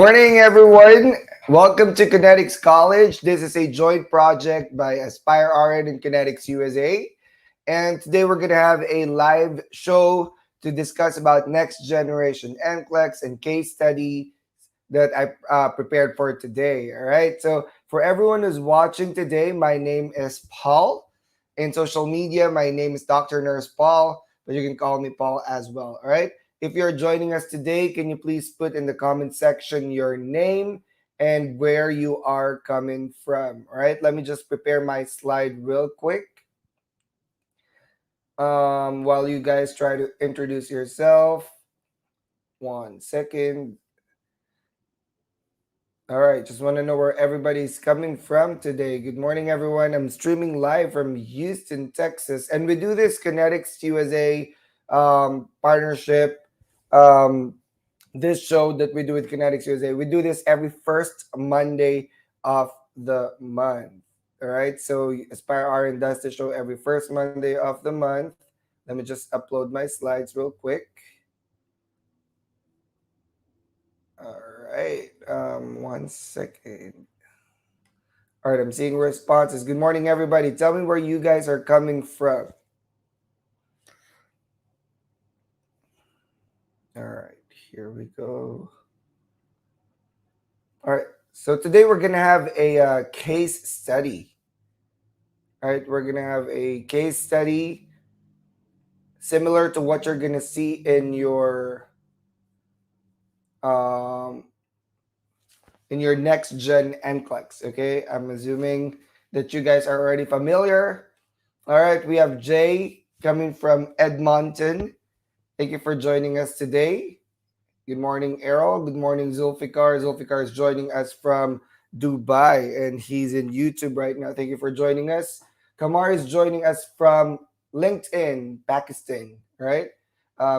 Morning, everyone. Welcome to Kinetics College. This is a joint project by Aspire RN and Kinetics USA. And today we're going to have a live show to discuss about next generation NCLEX and case study that I prepared for today. All right. So for everyone who's watching today, my name is Paul. In social media, my name is Dr. Nurse Paul, but you can call me Paul as well. All right. If you're joining us today, can you please put in the comment section your name and where you are coming from? All right. Let me just prepare my slide real quick. While you guys try to introduce yourself. 1 second. All right, just want to know where everybody's coming from today. Good morning, everyone. I'm streaming live from Houston, Texas, and we do this Kinetics USA partnership. Um, this show that we do with Kinetics USA, we do this every first Monday of the month. All right, so Aspire RN does the show every first Monday of the month. Let me just upload my slides real quick. All right, 1 second. All right, I'm seeing responses. Good morning, everybody. Tell me where you guys are coming from. All right, here we go. All right, so today we're going to have a case study. All right, we're going to have a case study similar to what you're going to see in your next gen NCLEX. Okay, I'm assuming that you guys are already familiar. All right, we have Jay coming from Edmonton. Thank you for joining us today. Good morning, Errol. Good morning, Zulfikar. Zulfikar is joining us from Dubai and he's in YouTube right now. Thank you for joining us. Kamar is joining us from LinkedIn, Pakistan, right?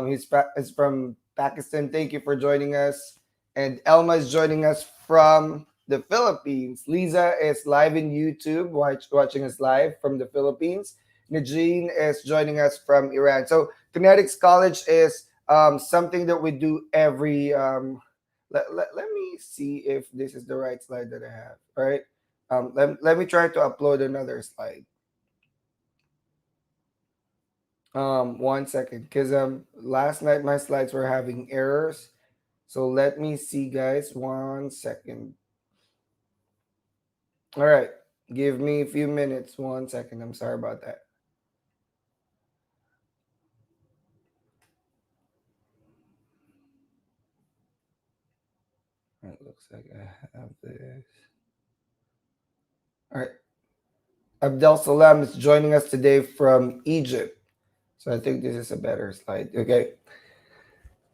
He's from Pakistan. Thank you for joining us. And Elma is joining us from the Philippines. Lisa is live in YouTube, watching us live from the Philippines. Najeen is joining us from Iran. So Kinetics College is something that we do every let me see if this is the right slide that I have. All right. Let me try to upload another slide. 1 second, because last night my slides were having errors. So let me see, guys. 1 second. All right. Give me a few minutes. 1 second. I'm sorry about that. It looks like I have this. All right. Abdel Salam is joining us today from Egypt. So I think this is a better slide. Okay.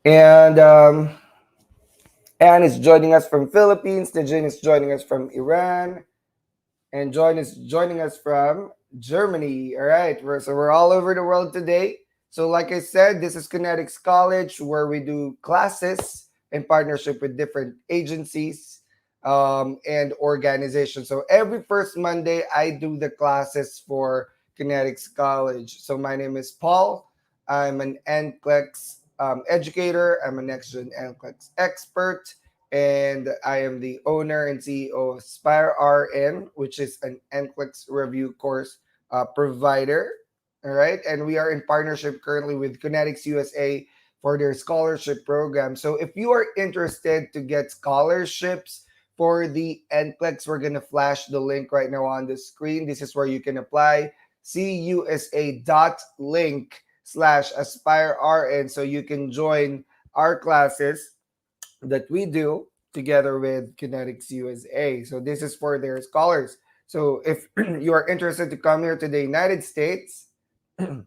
And Anne is joining us from Philippines. Najin is joining us from Iran. And John is joining us from Germany. All right. So we're all over the world today. So like I said, this is Kinetics College where we do classes in partnership with different agencies and organizations. So every first Monday, I do the classes for Kinetics College. So my name is Paul. I'm an NCLEX educator. I'm a next gen NCLEX expert. And I am the owner and CEO of Aspire RN, which is an NCLEX review course provider. All right. And we are in partnership currently with Kinetics USA for their scholarship program. So if you are interested to get scholarships for the NCLEX, we're going to flash the link right now on the screen. This is where you can apply. cusa.link/AspireRN so you can join our classes that we do together with Kinetics USA. So this is for their scholars. So if you are interested to come here to the United States, all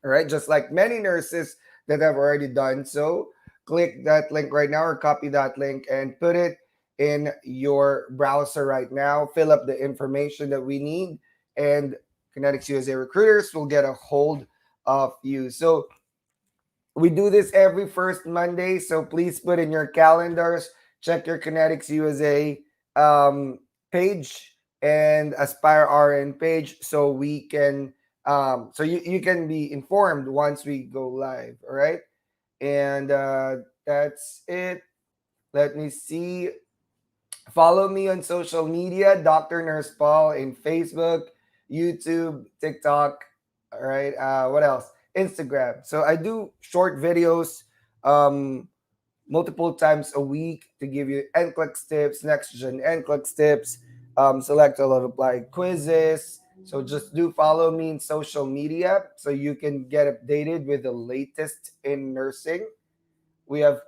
right, just like many nurses that have already done so, click that link right now or copy that link and put it in your browser right now. Fill up the information that we need, and Kinetics USA recruiters will get a hold of you. So we do this every first Monday, so please put in your calendars, check your Kinetics USA page and Aspire RN page so we can so you can be informed once we go live. All right. And that's it. Let me see. Follow me on social media, Dr. Nurse Paul in Facebook, YouTube, TikTok. All right. What else? Instagram. So I do short videos um, multiple times a week to give you NCLEX tips, next gen NCLEX tips, select a lot of like quizzes. So just do follow me in social media so you can get updated with the latest in nursing. We have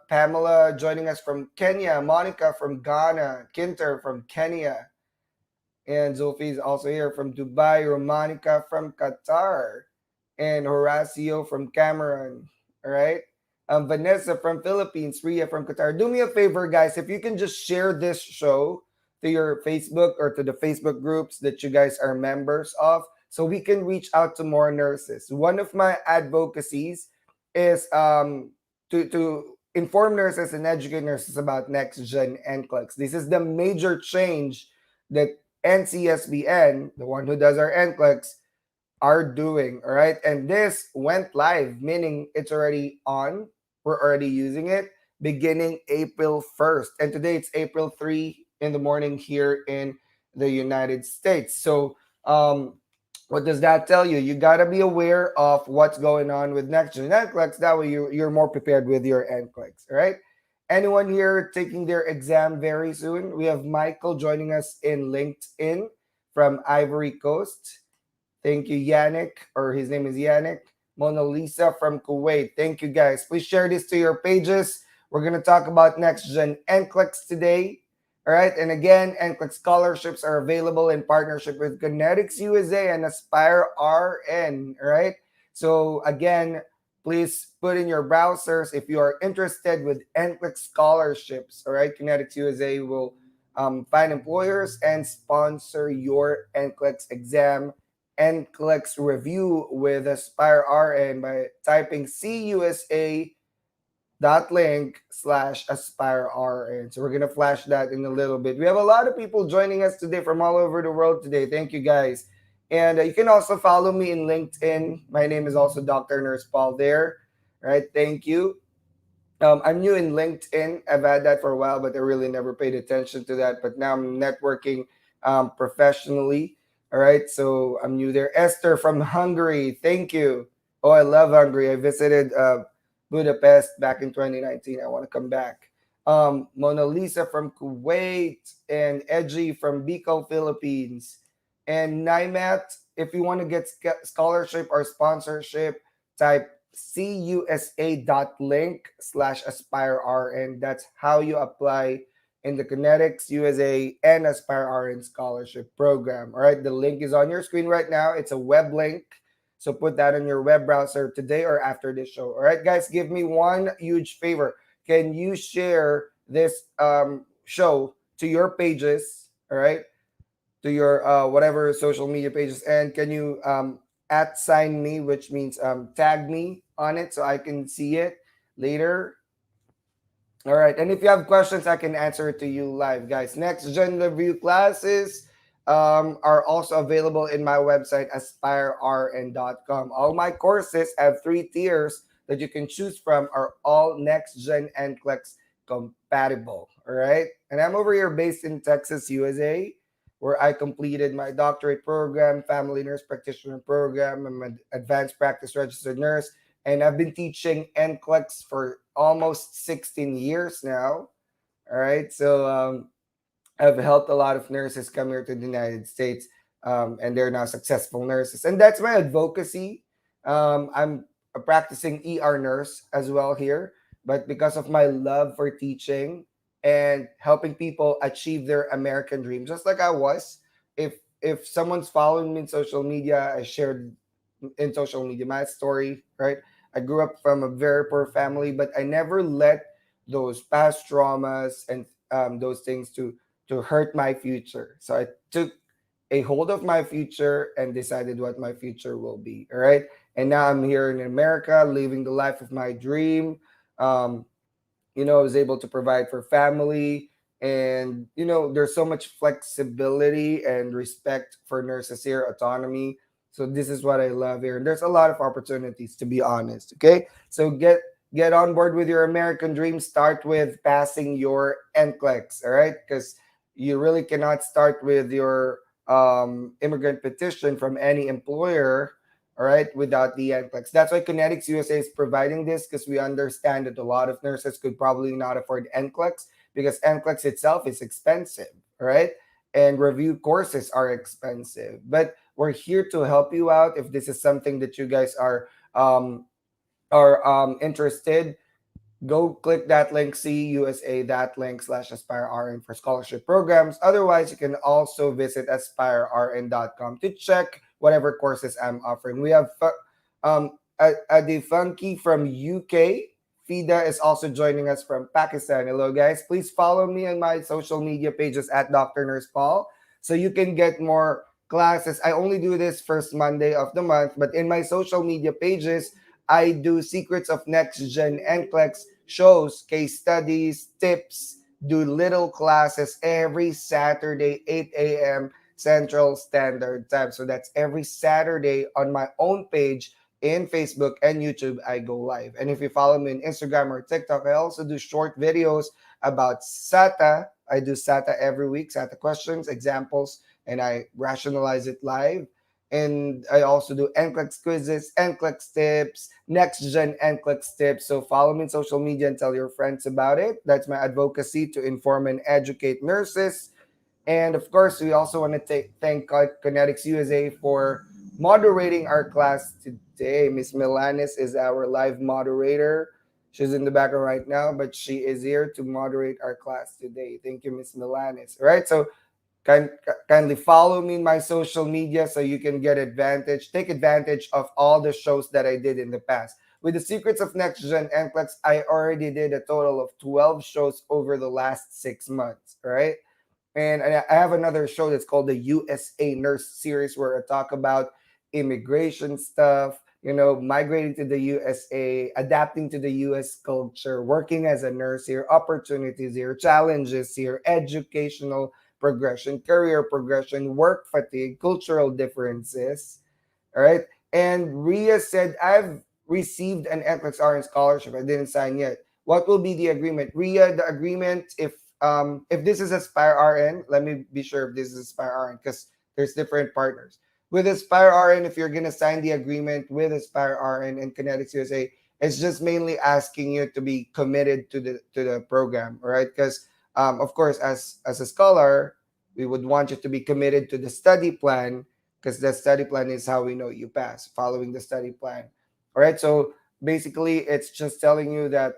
Pamela joining us from Kenya, Monica from Ghana, Kinter from Kenya, and Zulfi is also here from Dubai, Romanica from Qatar, and Horacio from Cameroon. All right. Vanessa from Philippines, Ria from Qatar. Do me a favor, guys. If you can just share this show to your Facebook or to the Facebook groups that you guys are members of, so we can reach out to more nurses. One of my advocacies is to inform nurses and educate nurses about next gen NCLEX. This is the major change that NCSBN, the one who does our NCLEX, are doing. All right. And this went live, meaning it's already on. We're already using it beginning April 1st. And today it's April 3 in the morning here in the United States. So, what does that tell you? You got to be aware of what's going on with next gen NCLEX. That way you're more prepared with your NCLEX. All right. Anyone here taking their exam very soon? We have Michael joining us in LinkedIn from Ivory Coast. Thank you, Yannick, or his name is Yannick. Mona Lisa from Kuwait. Thank you, guys. Please share this to your pages. We're going to talk about next gen NCLEX today. All right. And again, NCLEX scholarships are available in partnership with Kinetics USA and Aspire RN. All right. So, again, please put in your browsers if you are interested with NCLEX scholarships. All right. Kinetics USA will find employers and sponsor your NCLEX exam NCLEX review with Aspire RN by typing cusa.link/Aspire RN. So we're going to flash that in a little bit. We have a lot of people joining us today from all over the world today. Thank you, guys. And you can also follow me in LinkedIn. My name is also Dr. Nurse Paul there. All right. Thank you. I'm new in LinkedIn. I've had that for a while, but I really never paid attention to that. But now I'm networking professionally. All right, so I'm new there. Esther from Hungary, thank you. Oh, I love Hungary. I visited Budapest back in 2019. I want to come back. Mona Lisa from Kuwait and Edgy from Bicol, Philippines. And Naimat, if you want to get scholarship or sponsorship, type cusa.link/AspireRN. That's how you apply in the Kinetics USA and Aspire RN scholarship program. All right, the link is on your screen right now. It's a web link. So put that in your web browser today or after this show. All right, guys, give me one huge favor. Can you share this show to your pages? All right, to your whatever social media pages, and can you at sign me, which means tag me on it so I can see it later. All right. And if you have questions, I can answer it to you live, guys. Next gen review classes are also available in my website, aspirern.com. All my courses have 3 tiers that you can choose from, are all next gen NCLEX compatible. All right. And I'm over here based in Texas, USA, where I completed my doctorate program, family nurse practitioner program. I'm an advanced practice registered nurse, and I've been teaching NCLEX for almost 16 years now. All right. So I've helped a lot of nurses come here to the United States, and they're now successful nurses. And that's my advocacy. I'm a practicing ER nurse as well here, but because of my love for teaching and helping people achieve their American dream, just like I was, if someone's following me in social media, I shared in social media my story, right? I grew up from a very poor family, but I never let those past traumas and those things to hurt my future. So I took a hold of my future and decided what my future will be. All right. And now I'm here in America, living the life of my dream. Um, I was able to provide for family. And, there's so much flexibility and respect for nurses here, autonomy. So this is what I love here. And there's a lot of opportunities, to be honest. Okay. So get on board with your American dream, start with passing your NCLEX, all right? Because you really cannot start with your immigrant petition from any employer, all right, without the NCLEX. That's why Kinetics USA is providing this, because we understand that a lot of nurses could probably not afford NCLEX because NCLEX itself is expensive, all right? And review courses are expensive. But we're here to help you out if this is something that you guys are interested. Go click that link, see USA that link /AspireRN for scholarship programs. Otherwise, you can also visit aspirern.com to check whatever courses I'm offering. We have Adi Funky from UK. Fida is also joining us from Pakistan. Hello, guys. Please follow me on my social media pages at Dr. Nurse Paul so you can get more classes. I only do this first Monday of the month, but in my social media pages, I do Secrets of Next Gen NCLEX shows, case studies, tips, do little classes every Saturday, 8 a.m. Central Standard Time. So that's every Saturday on my own page in Facebook and YouTube. I go live. And if you follow me on Instagram or TikTok, I also do short videos about SATA. I do SATA every week, SATA questions, examples, and I rationalize it live. And I also do NCLEX quizzes, NCLEX tips, next gen NCLEX tips. So follow me on social media and tell your friends about it. That's my advocacy to inform and educate nurses. And of course, we also want to thank Kinetics USA for moderating our class today. Miss Milanis is our live moderator. She's in the background right now, but she is here to moderate our class today. Thank you, Miss Milanis. All right, so kindly follow me in my social media so you can take advantage of all the shows that I did in the past. With the Secrets of Next Gen NCLEX, I already did a total of 12 shows over the last 6 months, right? And I have another show that's called the USA Nurse Series where I talk about immigration stuff, migrating to the USA, adapting to the US culture, working as a nurse here, opportunities here, challenges here, educational progression, career progression, work fatigue, cultural differences. All right. And Ria said, I've received an NCLEX RN scholarship. I didn't sign yet. What will be the agreement? Ria, the agreement, if this is Aspire RN, let me be sure if this is Aspire RN because there's different partners. With Aspire RN, if you're gonna sign the agreement with Aspire RN and Kinetics USA, it's just mainly asking you to be committed to the program, all right? Because of course, as a scholar, we would want you to be committed to the study plan because the study plan is how we know you pass, following the study plan. All right. So basically, it's just telling you that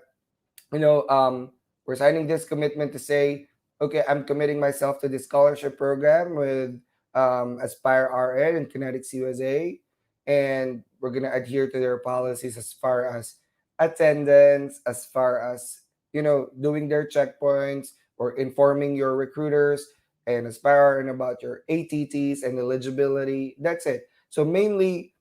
you know, we're signing this commitment to say, okay, I'm committing myself to this scholarship program with Aspire RN and Kinetics USA, and we're gonna adhere to their policies as far as attendance, as far as doing their checkpoints or informing your recruiters and Aspire RN about your ATTs and eligibility. That's it. So mainly,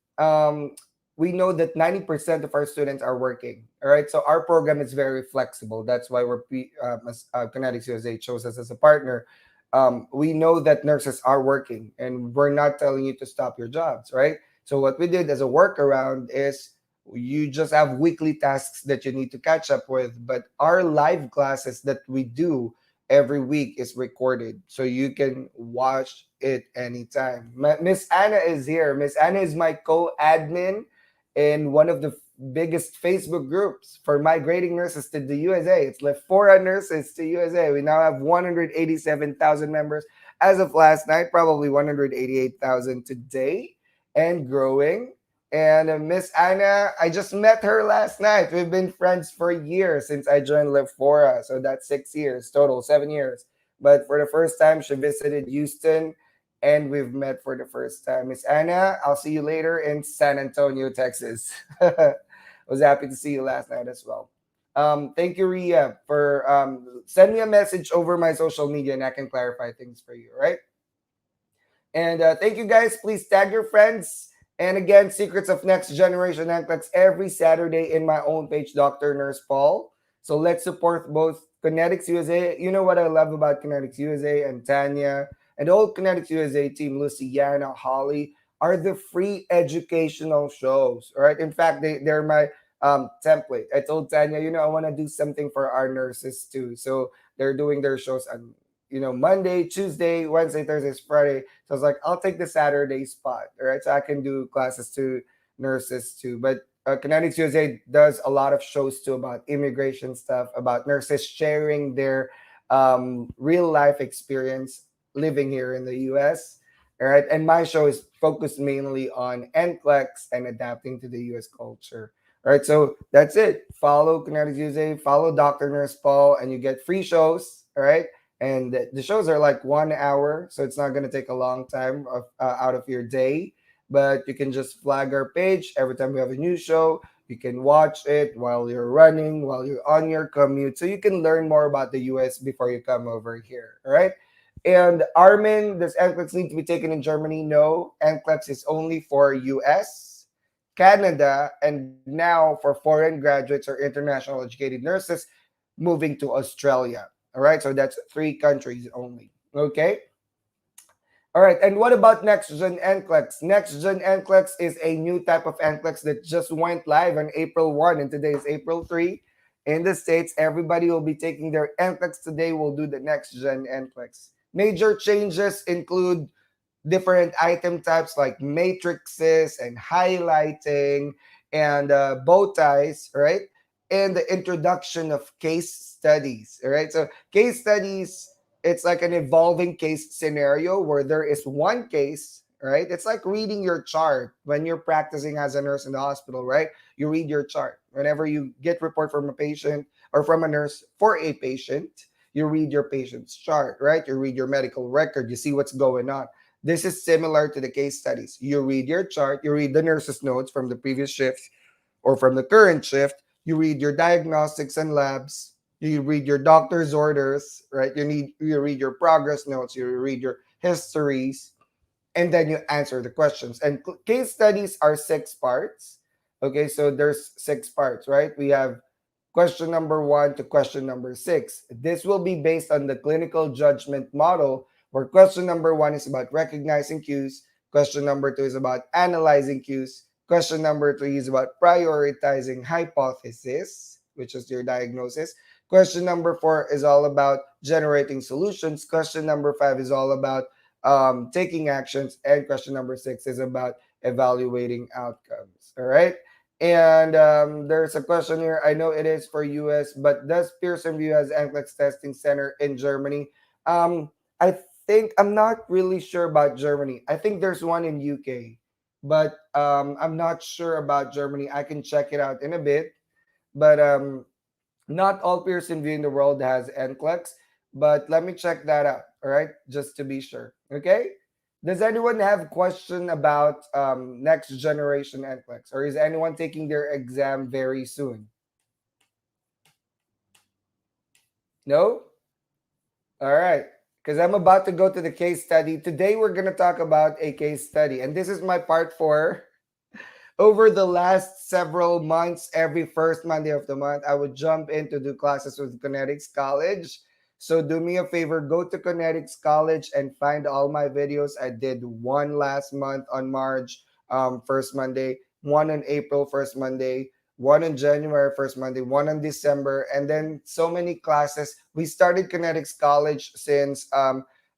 we know that 90% of our students are working. All right. So our program is very flexible. That's why Kinetics USA chose us as a partner. We know that nurses are working and we're not telling you to stop your jobs. Right. So what we did as a workaround is you just have weekly tasks that you need to catch up with. But our live classes that we do every week is recorded. So you can watch it anytime. Miss Anna is here. Miss Anna is my co-admin in one of the biggest Facebook groups for migrating nurses to the USA. It's like 400 nurses to USA. We now have 187,000 members as of last night, probably 188,000 today and growing. And Miss Anna, I just met her last night. We've been friends for years since I joined Lefora. So that's 6 years total, 7 years. But for the first time, she visited Houston and we've met for the first time. Miss Anna, I'll see you later in San Antonio, Texas. I was happy to see you last night as well. Thank you, Ria, for send me a message over my social media and I can clarify things for you, right? And thank you guys. Please tag your friends. And again, Secrets of Next Generation NCLEX every Saturday in my own page, Dr. Nurse Paul. So let's support both Kinetics USA. You know what I love about Kinetics USA and Tanya and the whole Kinetics USA team, Luciana, Holly, are the free educational shows. All right. In fact, they're my template. I told Tanya, I want to do something for our nurses too. So they're doing their shows on, Monday, Tuesday, Wednesday, Thursday, Friday. So I was like, I'll take the Saturday spot, all right? So I can do classes to nurses too. But Kinetics USA does a lot of shows too about immigration stuff, about nurses sharing their real life experience living here in the US. All right. And my show is focused mainly on NCLEX and adapting to the US culture. All right. So that's it. Follow Kinetics USA, follow Dr. Nurse Paul, and you get free shows. All right. And the shows are like 1 hour. So it's not going to take a long time out of your day. But you can just flag our page every time we have a new show. You can watch it while you're running, while you're on your commute. So you can learn more about the US before you come over here. All right. And Armin, does NCLEX need to be taken in Germany? No. NCLEX is only for US, Canada, and now for foreign graduates or international educated nurses moving to Australia. All right. So that's 3 countries only. Okay. All right, and what about Next Gen NCLEX? Next Gen NCLEX is a new type of NCLEX that just went live on April 1, and today is April 3. In the States, everybody will be taking their NCLEX today. We'll do the Next Gen NCLEX. Major changes include different item types like matrices and highlighting and bow ties, right? And the introduction of case studies, all right? So case studies, it's like an evolving case scenario where there is one case, right? It's like reading your chart when you're practicing as a nurse in the hospital, right? You read your chart. Whenever you get report from a patient or from a nurse for a patient, you read your patient's chart, right? You read your medical record, you see what's going on. This is similar to the case studies. You read your chart, you read the nurse's notes from the previous shift or from the current shift, you read your diagnostics and labs, you read your doctor's orders, right? You read your progress notes, you read your histories, and then you answer the questions. And case studies are 6 parts. Okay, so there's 6 parts, right? We have question number 1 to question number 6. This will be based on the clinical judgment model, where question number 1 is about recognizing cues, question number 2 is about analyzing cues, question number 3 is about prioritizing hypothesis, which is your diagnosis. Question number 4 is all about generating solutions. Question number 5 is all about taking actions. And question number 6 is about evaluating outcomes. All right. And there's a question here. I know it is for US, but does Pearson View has NCLEX testing center in Germany? I think I'm not really sure about Germany. I think there's one in UK, but I'm not sure about Germany. I can check it out in a bit. But not all Pearson View in the world has NCLEX, but let me check that out. All right, just to be sure. Okay. Does anyone have question about next generation NCLEX, or is anyone taking their exam very soon? No. All right. Because I'm about to go to the case study. Today we're gonna talk about a case study, and this is my part 4. Over the last several months, every first Monday of the month, I would jump in to do classes with Kinetics College. So do me a favor, go to Kinetics College and find all my videos. I did one last month on March first Monday, one on April first Monday, one on January first Monday, one on December, and then so many classes. We started Kinetics College since,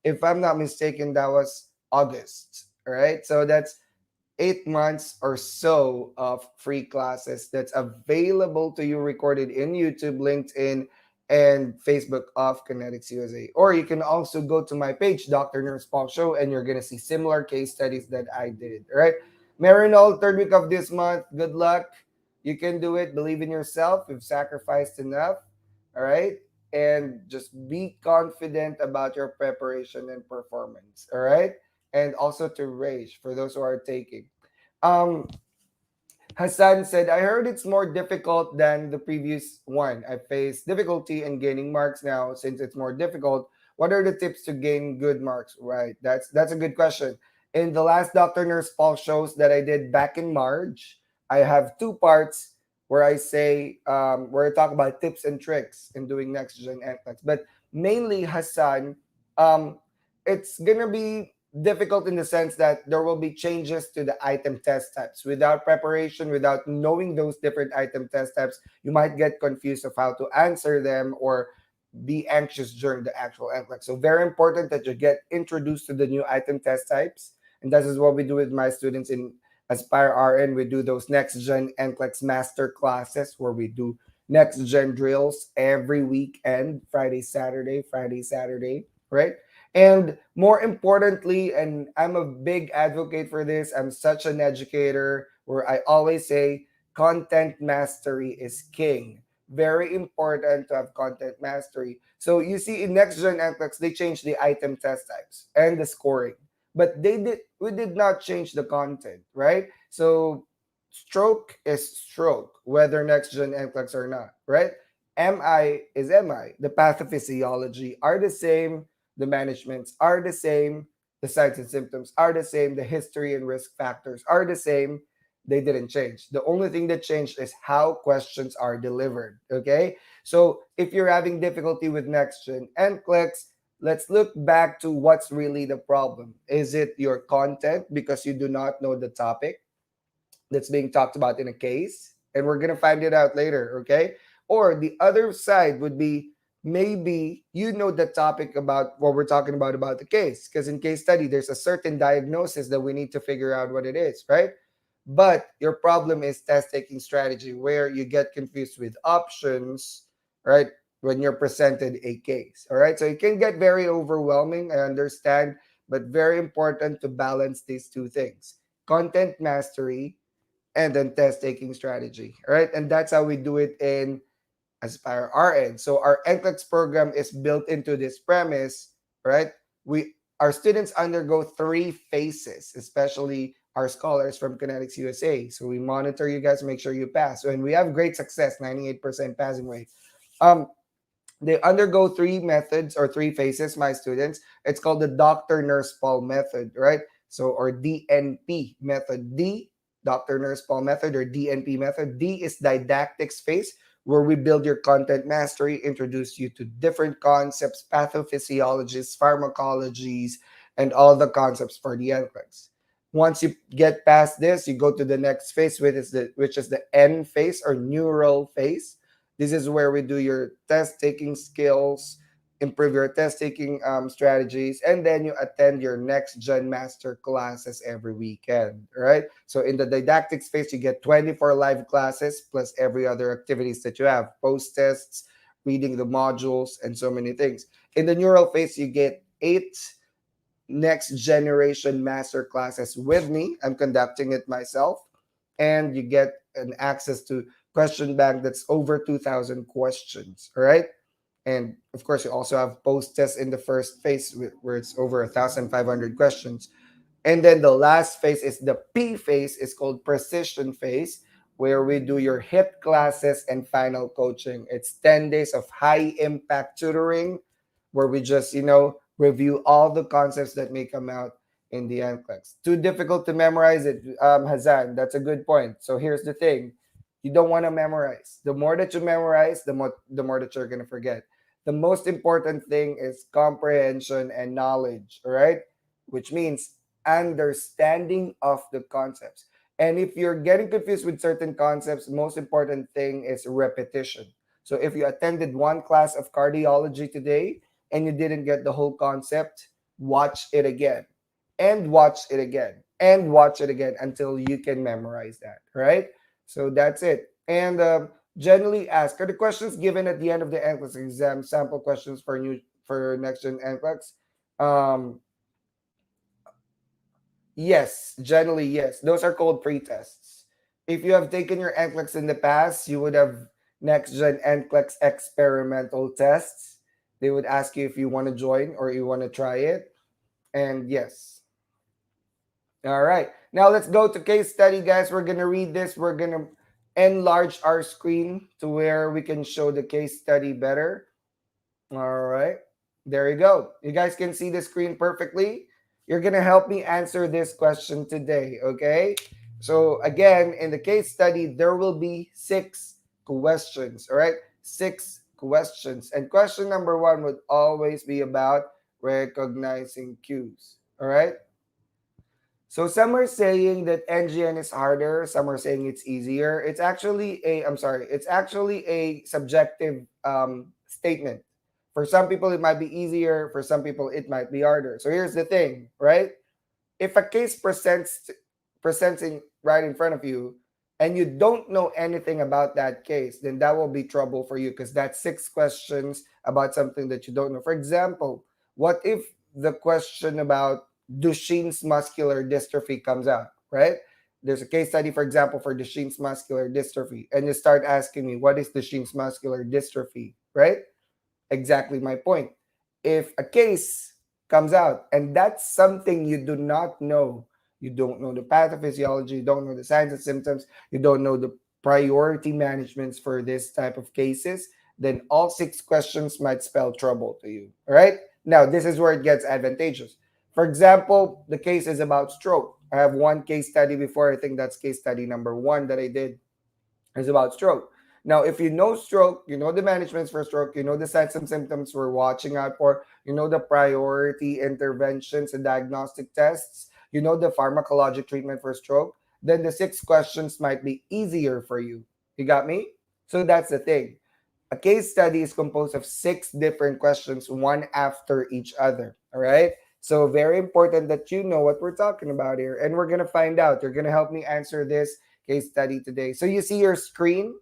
if I'm not mistaken, that was August. All right, so that's 8 months or so of free classes that's available to you, recorded in YouTube, LinkedIn, and Facebook of Kinetics USA. Or you can also go to my page, Dr. Nurse Paul Show, and you're gonna see similar case studies that I did. All right. Marinol, 3rd week of this month. Good luck. You can do it. Believe in yourself. You've sacrificed enough. All right. And just be confident about your preparation and performance. All right. And also to Rage for those who are taking. Um, Hassan said, I heard it's more difficult than the previous one. I face difficulty in gaining marks now since it's more difficult. What are the tips to gain good marks? Right. That's a good question. In the last Dr. Nurse Paul shows that I did back in March, I have 2 parts where I say where I talk about tips and tricks in doing next gen NCLEX. But mainly Hassan, it's gonna be difficult in the sense that there will be changes to the item test types. Without preparation, without knowing those different item test types, you might get confused of how to answer them or be anxious during the actual NCLEX. So very important that you get introduced to the new item test types. And this is what we do with my students in Aspire RN. We do those next gen NCLEX master classes where we do next gen drills every weekend, Friday, Saturday, right? And more importantly, and I'm a big advocate for this, I'm such an educator where I always say content mastery is king. Very important to have content mastery. So you see in next gen NCLEX, they changed the item test types and the scoring. But we did not change the content, right? So stroke is stroke, whether next gen NCLEX or not, right? MI is MI. The pathophysiology are the same, the managements are the same, the signs and symptoms are the same, the history and risk factors are the same. They didn't change. The only thing that changed is how questions are delivered. Okay. So if you're having difficulty with next gen NCLEX, let's look back to what's really the problem. Is it your content because you do not know the topic that's being talked about in a case? And we're going to find it out later. Okay. Or the other side would be maybe you know the topic about what we're talking about the case. Because in case study, there's a certain diagnosis that we need to figure out what it is, right? But your problem is test taking strategy where you get confused with options, right? When you're presented a case. All right. So it can get very overwhelming, I understand, but very important to balance these two things: content mastery and then test taking strategy. All right. And that's how we do it in Aspire RN. So our NCLEX program is built into this premise, right? Our students undergo three phases, especially our scholars from Kinetics USA. So we monitor you guys, make sure you pass. So, and we have great success, 98% passing rate. Um, they undergo three methods or three phases, my students. It's called the Dr. Nurse Paul method, right? So, or DNP method. D, Dr. Nurse Paul method, or DNP method. D is didactics phase, where we build your content mastery, introduce you to different concepts, pathophysiologies, pharmacologies, and all the concepts for the NCLEX. Once you get past this, you go to the next phase, which is the N phase or neural phase. This is where we do your test taking skills, improve your test taking strategies, and then you attend your next gen master classes every weekend, right? So in the didactics phase, you get 24 live classes plus every other activities that you have, post tests, reading the modules, and so many things. In the neural phase, you get 8 next generation master classes with me. I'm conducting it myself, and you get an access to question bank that's over 2,000 questions. All right. And of course, you also have post tests in the first phase where it's over 1,500 questions. And then the last phase is the P phase, is called precision phase, where we do your HIT classes and final coaching. It's 10 days of high impact tutoring where we just, review all the concepts that may come out in the NCLEX. Too difficult to memorize it, Hazan. That's a good point. So here's the thing. You don't want to memorize. The more that you memorize, the more that you're going to forget. The most important thing is comprehension and knowledge, all right? Which means understanding of the concepts. And if you're getting confused with certain concepts, most important thing is repetition. So if you attended one class of cardiology today and you didn't get the whole concept, watch it again and watch it again and watch it again until you can memorize that, right? So that's it. And generally ask, are the questions given at the end of the NCLEX exam sample questions for next gen NCLEX? Um, Yes, generally, yes. Those are called pre-tests. If you have taken your NCLEX in the past, you would have next gen NCLEX experimental tests. They would ask you if you want to join or you want to try it. And yes. All right. Now let's go to case study, guys. We're going to read this. We're going to enlarge our screen to where we can show the case study better. All right. There you go. You guys can see the screen perfectly. You're going to help me answer this question today, okay? So again, in the case study, there will be 6 questions, all right? 6 questions. And question number 1 would always be about recognizing cues, All right. So some are saying that NGN is harder. Some are saying it's easier. It's actually a, I'm sorry, it's actually a subjective statement. For some people, it might be easier. For some people, it might be harder. So here's the thing, right? If a case presenting right in front of you and you don't know anything about that case, then that will be trouble for you because that's six questions about something that you don't know. For example, what if the question about Duchenne's muscular dystrophy comes out, right? There's a case study, for example, for Duchenne's muscular dystrophy, and you start asking me, what is Duchenne's muscular dystrophy, right? Exactly my point. If a case comes out and that's something you do not know, you don't know the pathophysiology, you don't know the signs and symptoms, you don't know the priority managements for this type of cases, then all six questions might spell trouble to you. All right. Now, this is where it gets advantageous. For example, the case is about stroke. I have one case study before. I think that's case study number one that I did is about stroke. Now, if you know stroke, you know the managements for stroke, you know the signs and symptoms we're watching out for, you know the priority interventions and diagnostic tests, you know the pharmacologic treatment for stroke, then the six questions might be easier for you. You got me? So that's the thing. A case study is composed of six different questions, one after each other. All right. So, very important that you know what we're talking about here. And we're going to find out. You're going to help me answer this case study today. So, you see your screen,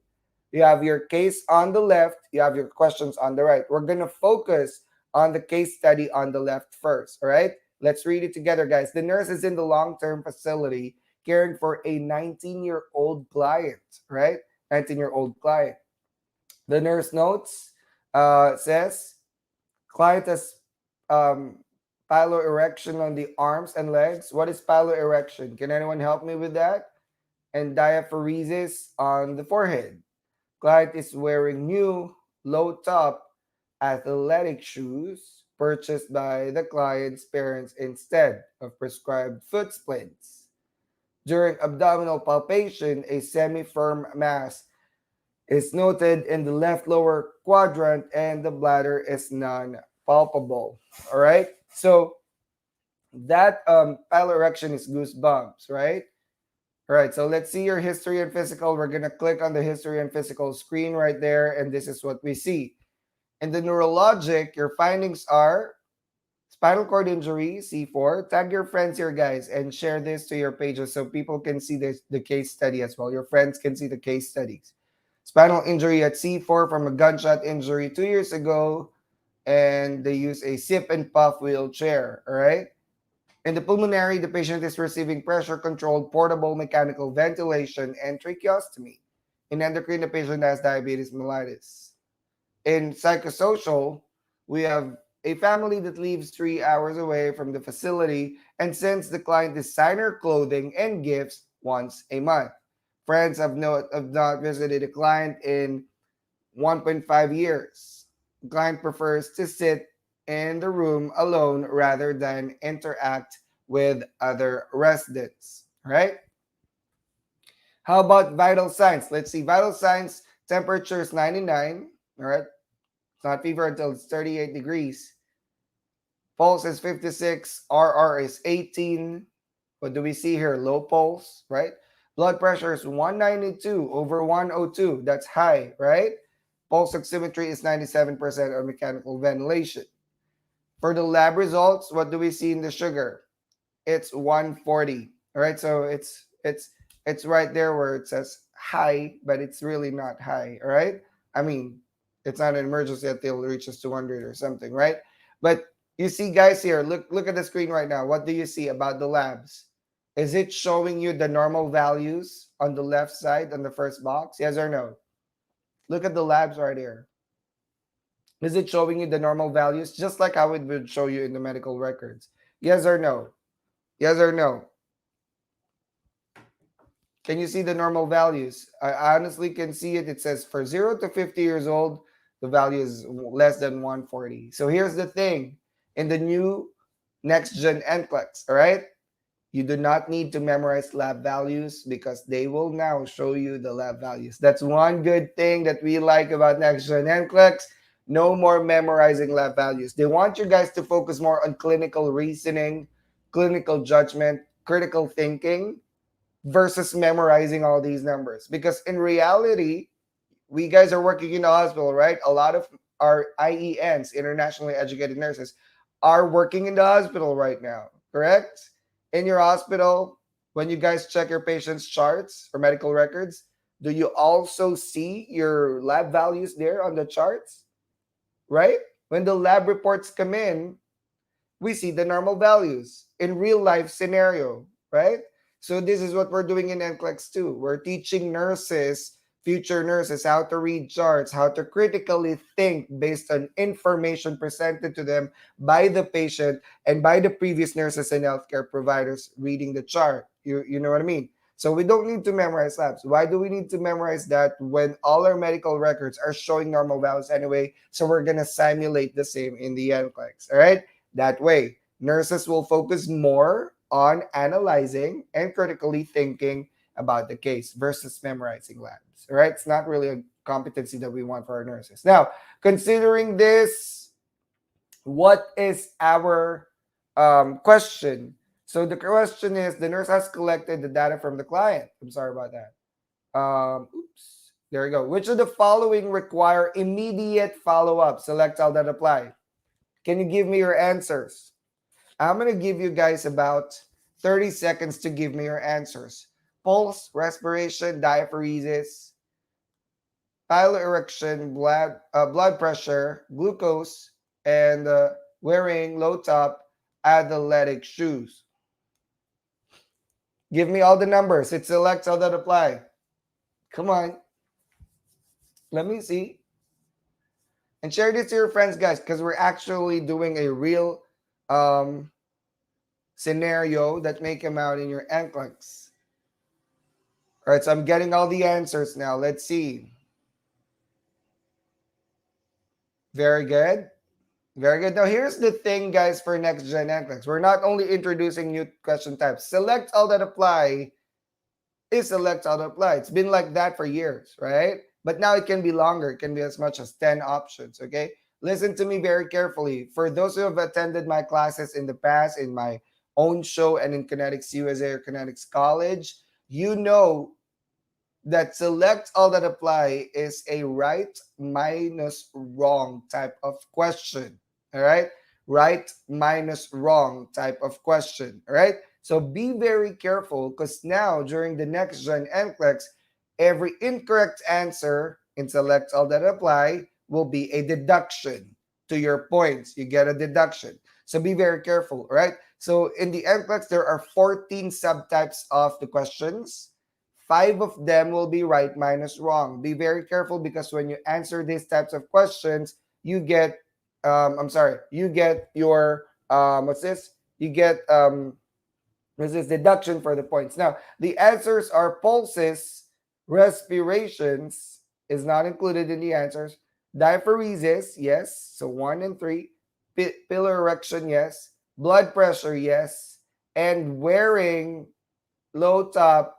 you have your case on the left, you have your questions on the right. We're going to focus on the case study on the left first. All right. Let's read it together, guys. The nurse is in the long term facility caring for a 19-year-old client, right? 19-year-old client. The nurse notes, says, client has um, piloerection on the arms and legs. What is piloerection? Can anyone help me with that? And diaphoresis on the forehead. Client is wearing new low top athletic shoes purchased by the client's parents instead of prescribed foot splints. During abdominal palpation, a semi firm mass is noted in the left lower quadrant and the bladder is non-palpable. All right. So that piloerection is goosebumps, right? All right. So let's see your history and physical. We're going to click on the history and physical screen right there. And this is what we see. In the neurologic, your findings are spinal cord injury, C4. Tag your friends here, guys, and share this to your pages so people can see this, the case study as well. Your friends can see the case studies. Spinal injury at C4 from a gunshot injury 2 years ago, and they use a sip and puff wheelchair. All right. In the pulmonary, the patient is receiving pressure controlled portable mechanical ventilation and tracheostomy. In endocrine, the patient has diabetes mellitus. In psychosocial, we have a family that lives 3 hours away from the facility and sends the client designer clothing and gifts once a month. Friends have not visited a client in 1.5 years. The client prefers to sit in the room alone rather than interact with other residents. Right? How about vital signs? Let's see. Vital signs, temperature is 99. All right. It's not fever until it's 38 degrees. Pulse is 56. RR is 18. What do we see here? Low pulse, right? Blood pressure is 192 over 102. That's high, right? Pulse oximetry is 97% on mechanical ventilation. For the lab results, what do we see in the sugar? It's 140. All right, so it's right there where it says high, but it's really not high. All right, I mean, it's not an emergency until it reaches 200 or something, right? But you see, guys, here, look at the screen right now. What do you see about the labs? Is it showing you the normal values on the left side on the first box? Yes or no? Look at the labs right here. Is it showing you the normal values just like how it would show you in the medical records? Yes or no? Yes or no? Can you see the normal values? I honestly can see it. It says for 0 to 50 years old, the value is less than 140. So here's the thing. In the new next gen NCLEX, all right? You do not need to memorize lab values because they will now show you the lab values. That's one good thing that we like about next gen NCLEX. No more memorizing lab values. They want you guys to focus more on clinical reasoning, clinical judgment, critical thinking, versus memorizing all these numbers. Because in reality, we guys are working in the hospital, right? A lot of our IENs, internationally educated nurses, are working in the hospital right now, correct? In your hospital, when you guys check your patient's charts or medical records, do you also see your lab values there on the charts, right? When the lab reports come in, we see the normal values in real life scenario, right? So this is what we're doing in NCLEX too. We're teaching nurses, future nurses, how to read charts, how to critically think based on information presented to them by the patient and by the previous nurses and healthcare providers reading the chart. You know what I mean? So we don't need to memorize labs. Why do we need to memorize that when all our medical records are showing normal values anyway? So we're gonna simulate the same in the NCLEX. All right. That way, nurses will focus more on analyzing and critically thinking about the case versus memorizing labs. All right, it's not really a competency that we want for our nurses. Now, considering this, what is our question? So the question is, the nurse has collected the data from the client. I'm sorry about that. Oops. There we go. Which of the following require immediate follow-up? Select all that apply. Can you give me your answers? I'm going to give you guys about 30 seconds to give me your answers. Pulse, respiration, diaphoresis, piloerection, blood pressure, glucose, and wearing low top athletic shoes. Give me all the numbers. It selects all that apply. Come on. Let me see. And share this to your friends, guys, because we're actually doing a real scenario that may come out in your NCLEX. All right, so I'm getting all the answers now. Let's see. Very good. Very good. Now, here's the thing, guys, for next gen NCLEX. We're not only introducing new question types. Select all that apply is select all that apply. It's been like that for years, right? But now it can be longer. It can be as much as 10 options, okay? Listen to me very carefully. For those who have attended my classes in the past, in my own show and in Kinetics USA or Kinetics College, you know that select all that apply is a right minus wrong type of question. All right. Right minus wrong type of question. All right. So be very careful because now during the next gen NCLEX, every incorrect answer in select all that apply will be a deduction to your points. You get a deduction. So be very careful. All right. So in the NCLEX, there are 14 subtypes of the questions. 5 of them will be right minus wrong. Be very careful because when you answer these types of questions, you get, you get your, what's this? You get, what's this? Deduction for the points. Now, the answers are pulses, respirations is not included in the answers. Diaphoresis, yes. So 1 and 3. Piloerection, yes. Blood pressure, yes. And wearing low top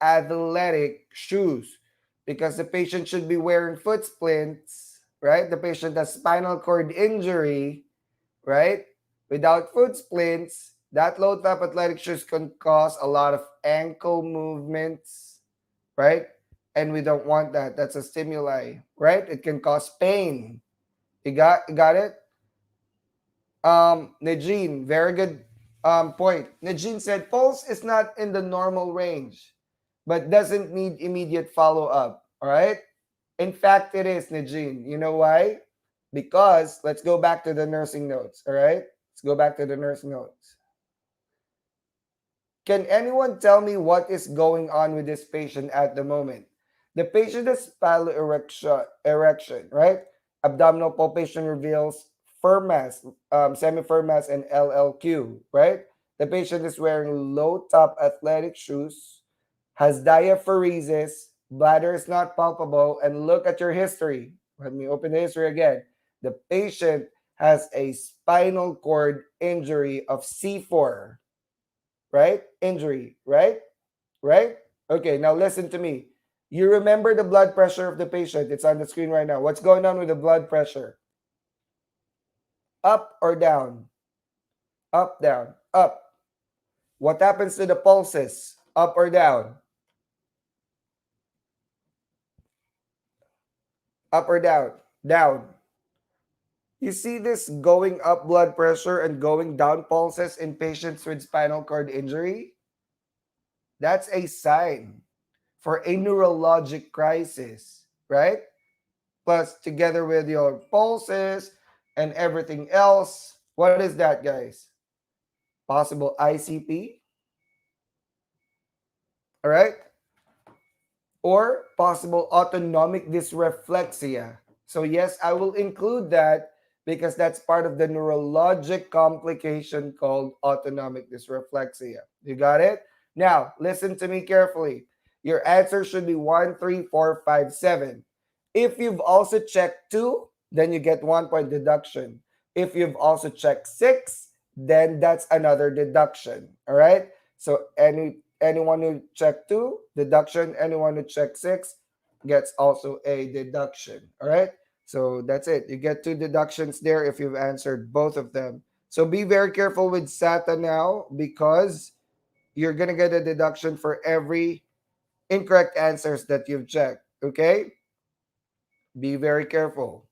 athletic shoes because the patient should be wearing foot splints, right? The patient has spinal cord injury, right? Without foot splints, that low top athletic shoes can cause a lot of ankle movements, right? And we don't want that. That's a stimuli, right? It can cause pain. You got it? Najeen, very good point. Najeen said pulse is not in the normal range, but doesn't need immediate follow-up. All right. In fact, it is, Najeen. You know why? Because let's go back to the nursing notes. All right. Let's go back to the nursing notes. Can anyone tell me what is going on with this patient at the moment? The patient has erection, right? Abdominal palpation reveals firm mass, semi-firm mass, and LLQ, right? The patient is wearing low-top athletic shoes, has diaphoresis, bladder is not palpable, and look at your history. Let me open the history again. The patient has a spinal cord injury of C4, right? Injury, right? Right? Okay, now listen to me. You remember the blood pressure of the patient. It's on the screen right now. What's going on with the blood pressure? Up or down? Up, down, up. What happens to the pulses? Up or down? Up or down? Down. You see this going up blood pressure and going down pulses in patients with spinal cord injury? That's a sign for a neurologic crisis, right? Plus, together with your pulses and everything else, what is that, guys? Possible ICP, all right? Or possible autonomic dysreflexia. So yes, I will include that because that's part of the neurologic complication called autonomic dysreflexia. You got it? Now, listen to me carefully. Your answer should be 1, 3, 4, 5, 7. If you've also checked 2, then you get 1 point deduction. If you've also checked 6, then that's another deduction. All right? So anyone who checked 2, deduction. Anyone who checked 6 gets also a deduction. All right? So that's it. You get 2 deductions there if you've answered both of them. So be very careful with SATA now because you're going to get a deduction for every incorrect answers that you've checked. Okay? Be very careful.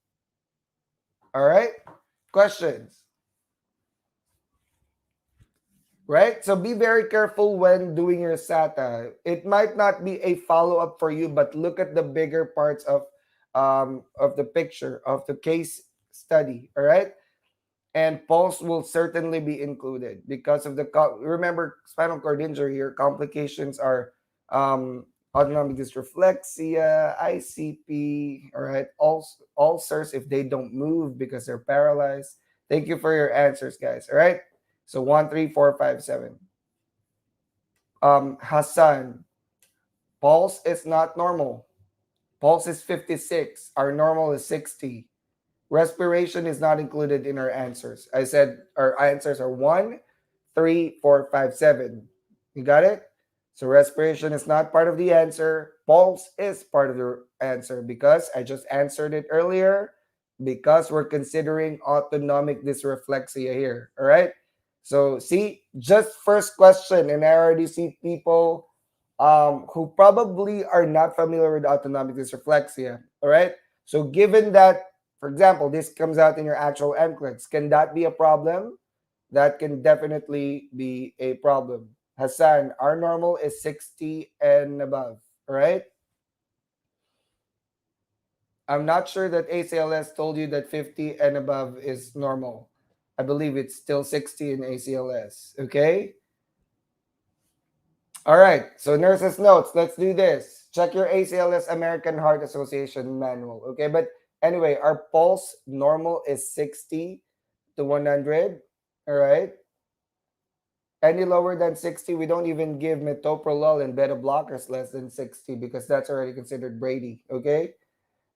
All right? Questions? Right? So be very careful when doing your SATA. It might not be a follow-up for you, but look at the bigger parts of the picture of the case study. All right, and pulse will certainly be included because of the remember spinal cord injury. Your complications are autonomic dysreflexia, ICP. All right, ulcers if they don't move because they're paralyzed. Thank you for your answers, guys. All right. So 1, 3, 4, 5, 7. Hassan, pulse is not normal. Pulse is 56. Our normal is 60. Respiration is not included in our answers. I said our answers are 1, 3, 4, 5, 7. You got it? So respiration is not part of the answer. Pulse is part of the answer because I just answered it earlier because we're considering autonomic dysreflexia here. All right? So see, just first question, and I already see people who probably are not familiar with autonomic dysreflexia. All right. So given that, for example, this comes out in your actual NCLEX, can that be a problem? That can definitely be a problem. Hassan, our normal is 60 and above. All right. I'm not sure that ACLS told you that 50 and above is normal. I believe it's still 60 in ACLS. Okay. All right. So nurses notes. Let's do this. Check your ACLS American Heart Association manual. Okay. But anyway, our pulse normal is 60 to 100. All right. Any lower than 60, we don't even give metoprolol and beta blockers less than 60 because that's already considered Brady. Okay.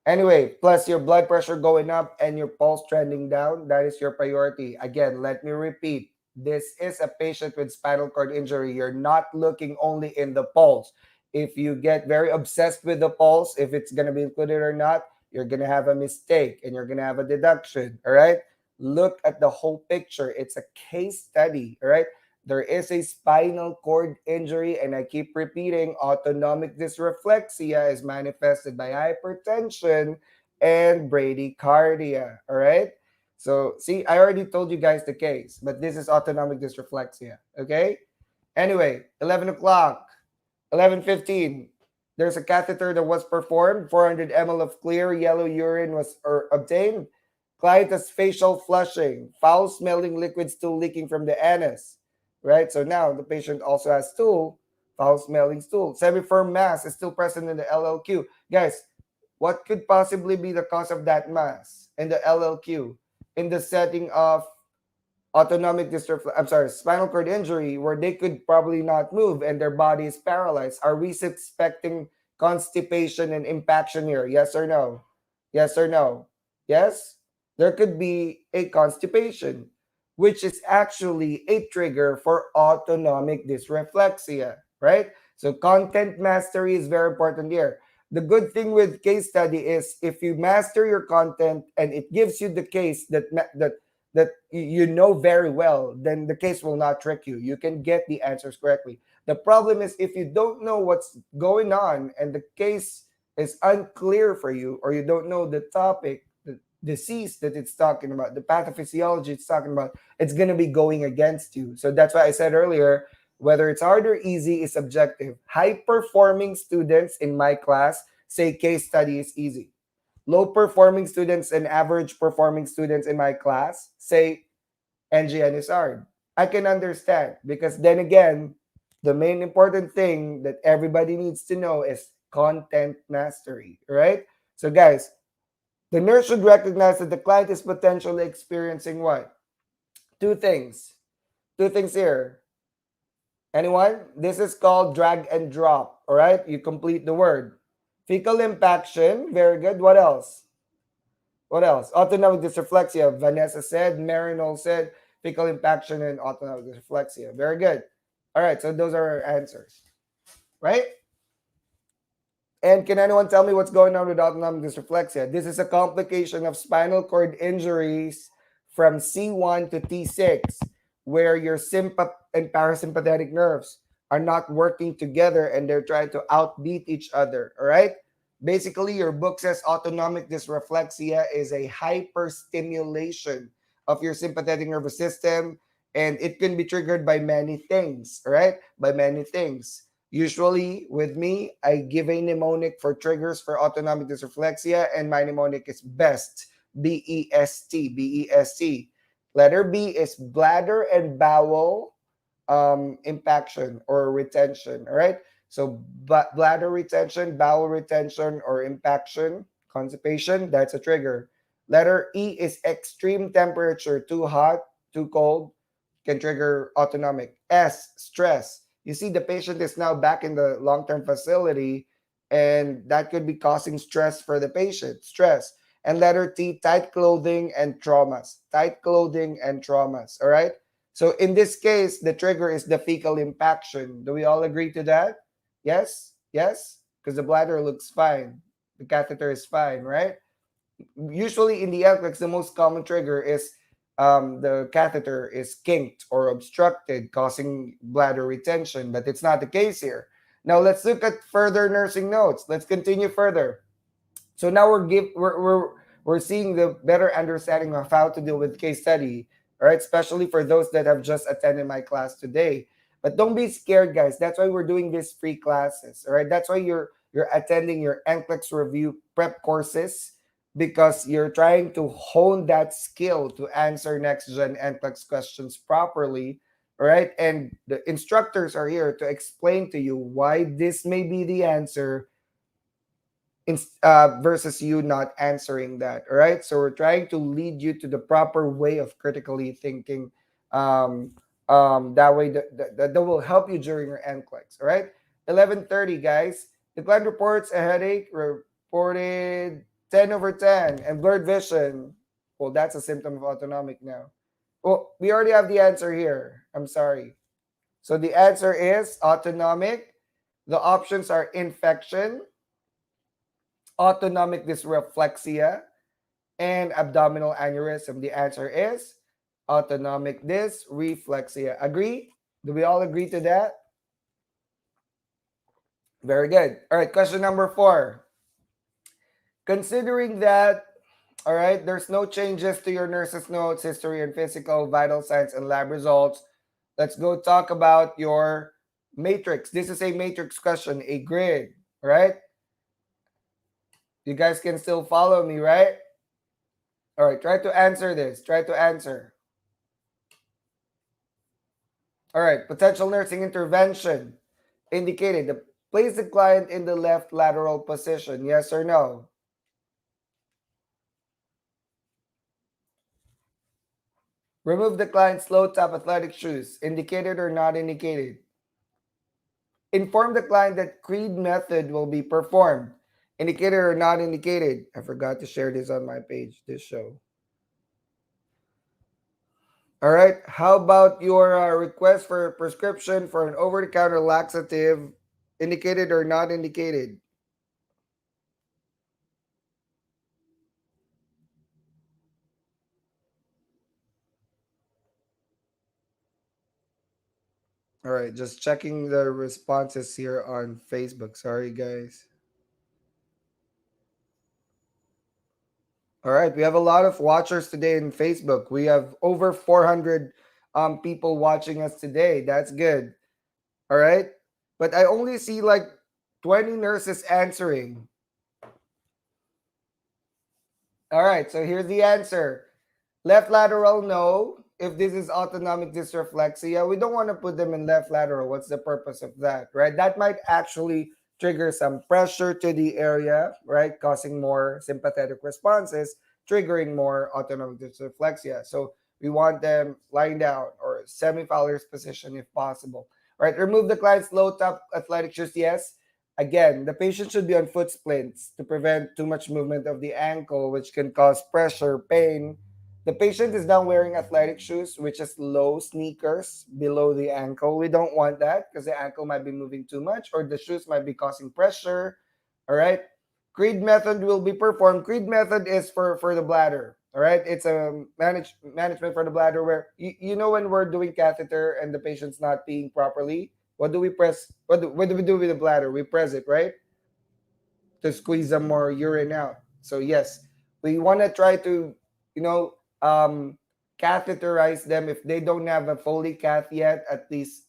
Anyway, plus your blood pressure going up and your pulse trending down, that is your priority. Again, let me repeat. This is a patient with spinal cord injury. You're not looking only in the pulse. If you get very obsessed with the pulse, if it's going to be included or not, you're going to have a mistake and you're going to have a deduction. All right. Look at the whole picture. It's a case study. All right. There is a spinal cord injury, and I keep repeating autonomic dysreflexia is manifested by hypertension and bradycardia. All right. So, see, I already told you guys the case, but this is autonomic dysreflexia. Okay. Anyway, 11 o'clock, 11:15. There's a catheter that was performed. 400 ml of clear yellow urine was obtained. Client has facial flushing, foul smelling liquid stool leaking from the anus. Right? So now the patient also has stool, foul smelling stool. Semi-firm mass is still present in the LLQ. Guys, what could possibly be the cause of that mass in the LLQ in the setting of autonomic spinal cord injury where they could probably not move and their body is paralyzed? Are we suspecting constipation and impaction here? Yes or no? Yes or no? Yes? There could be a constipation, which is actually a trigger for autonomic dysreflexia, right? So content mastery is very important here. The good thing with case study is if you master your content and it gives you the case that that you know very well, then the case will not trick you. You can get the answers correctly. The problem is if you don't know what's going on and the case is unclear for you, or you don't know the topic, the disease that it's talking about, the pathophysiology it's talking about, it's going to be going against you. So that's why I said earlier, whether it's hard or easy is subjective. High performing students in my class say case study is easy. Low performing students and average performing students in my class say NGN is hard. I can understand, because then again, the main important thing that everybody needs to know is content mastery, right? So guys, the nurse should recognize that the client is potentially experiencing what? Two things. Two things here. Anyone? This is called drag and drop. All right? You complete the word. Fecal impaction. Very good. What else? What else? Autonomic dysreflexia. Vanessa said. Marinol said. Fecal impaction and autonomic dysreflexia. Very good. All right. So those are our answers. Right? And can anyone tell me what's going on with autonomic dysreflexia? This is a complication of spinal cord injuries from C1 to T6, where your sympath and parasympathetic nerves are not working together and they're trying to outbeat each other. All right. Basically, your book says autonomic dysreflexia is a hyperstimulation of your sympathetic nervous system, and it can be triggered by many things. All right. By many things. Usually with me, I give a mnemonic for triggers for autonomic dysreflexia, and my mnemonic is BEST, B-E-S-T, B-E-S-T. Letter B is bladder and bowel impaction or retention, all right? So bladder retention, bowel retention, or impaction, constipation, that's a trigger. Letter E is extreme temperature, too hot, too cold, can trigger autonomic. S, stress. You see, the patient is now back in the long-term facility, and that could be causing stress for the patient. Stress. And letter T, tight clothing and traumas. Tight clothing and traumas. All right. So in this case, the trigger is the fecal impaction. Do we all agree to that? Yes. Yes. Because the bladder looks fine. The catheter is fine, right? Usually in the NCLEX, the most common trigger is the catheter is kinked or obstructed, causing bladder retention, but it's not the case here. Now let's look at further nursing notes. Let's continue further. So now we're seeing the better understanding of how to deal with case study, all right, especially for those that have just attended my class today. But don't be scared, guys. That's why we're doing these free classes, all right? That's why you're attending your NCLEX review prep courses, because you're trying to hone that skill to answer next gen NCLEX questions properly, all right? And the instructors are here to explain to you why this may be the answer versus you not answering that. All right. So we're trying to lead you to the proper way of critically thinking. Um, that way that will help you during your NCLEX. All right. 11:30, guys. The client reports a headache, reported 10 over 10, and blurred vision. Well, that's a symptom of autonomic now. Well, we already have the answer here. I'm sorry. So the answer is autonomic. The options are infection, autonomic dysreflexia, and abdominal aneurysm. The answer is autonomic dysreflexia. Agree? Do we all agree to that? Very good. All right, question number 4. Considering that, all right, there's no changes to your nurse's notes, history and physical, vital signs, and lab results, let's go talk about your matrix. This is a matrix question, a grid, all right? You guys can still follow me, right? All right, try to answer this. Try to answer. All right, potential nursing intervention indicated. Place the client in the left lateral position. Yes or no? Remove the client's low top athletic shoes. Indicated or not indicated? Inform the client that Creed method will be performed. Indicated or not indicated? I forgot to share this on my page, this show. All right. How about your request for a prescription for an over-the-counter laxative? Indicated or not indicated? All right, just checking the responses here on Facebook. Sorry, guys. All right, we have a lot of watchers today in Facebook. We have over 400 people watching us today. That's good. All right, but I only see like 20 nurses answering. All right, so here's the answer. Left lateral, no. If this is autonomic dysreflexia, we don't want to put them in left lateral. What's the purpose of that, right? That might actually trigger some pressure to the area, right? Causing more sympathetic responses, triggering more autonomic dysreflexia. So we want them lying down or semi-Fowler's position if possible. All right, remove the client's low top athletic shoes, yes. Again, the patient should be on foot splints to prevent too much movement of the ankle, which can cause pressure, pain. The patient is now wearing athletic shoes, which is low sneakers below the ankle. We don't want that because the ankle might be moving too much or the shoes might be causing pressure. All right. Creed method will be performed. Creed method is for the bladder. All right. It's a management for the bladder where you know when we're doing catheter and the patient's not peeing properly, what do we press? What do we do with the bladder? We press it, right? To squeeze some more urine out. So yes, we want to try to, you know, catheterize them if they don't have a Foley cath yet. At least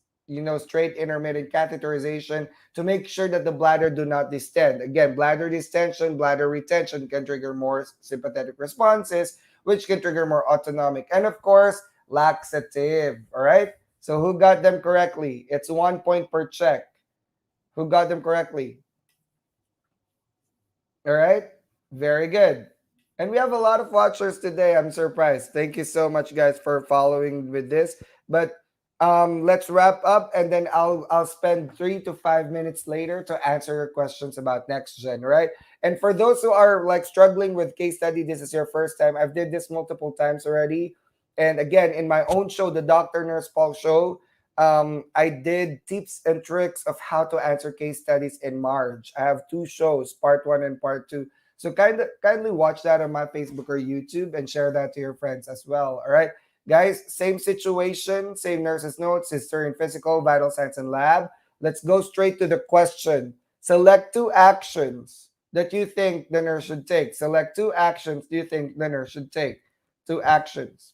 straight intermittent catheterization to make sure that the bladder do not distend. Again, bladder distension, bladder retention can trigger more sympathetic responses, which can trigger more autonomic, and of course, laxative. All right. So who got them correctly? It's 1 point per check. Who got them correctly? All right. Very good. And we have a lot of watchers today. I'm surprised. Thank you so much, guys, for following with this. But let's wrap up, and then I'll spend 3 to 5 minutes later to answer your questions about next gen, right? And for those who are like struggling with case study, this is your first time. I've did this multiple times already. And again, in my own show, the Dr. Nurse Paul Show, I did tips and tricks of how to answer case studies in March. I have two shows, part one and part two. So kindly watch that on my Facebook or YouTube and share that to your friends as well. All right, guys, same situation, same nurse's notes, history and physical, vital signs and lab. Let's go straight to the question. Select two actions that you think the nurse should take. Select two actions do you think the nurse should take. Two actions.